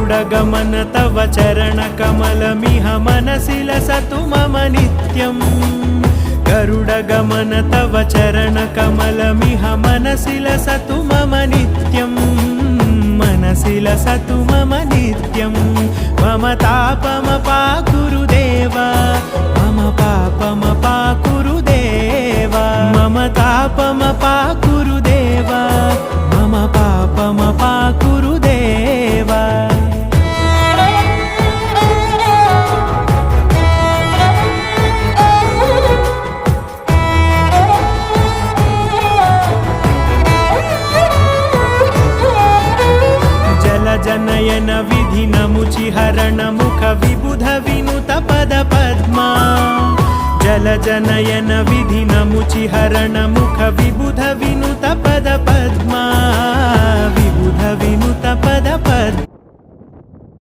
गरुडगमन तव चरणकमलमिह मनसि लसतु मम नित्यम् गरुडगमन तव चरणकमलमिह मनसि लसतु मम नित्यम् मनसि लसतु मम नित्यम् मम तापमपाकुरु देव मम पापमपाकुरु देव मम तापमपाकुरु देव मम पापमपाकुरु देव जनयन विधिनमुचिहरण मुख विबुध विनुत पद पद्मा जलजनयन विधिनमुचिहरण मुख विबुध विनुत पद पद्मा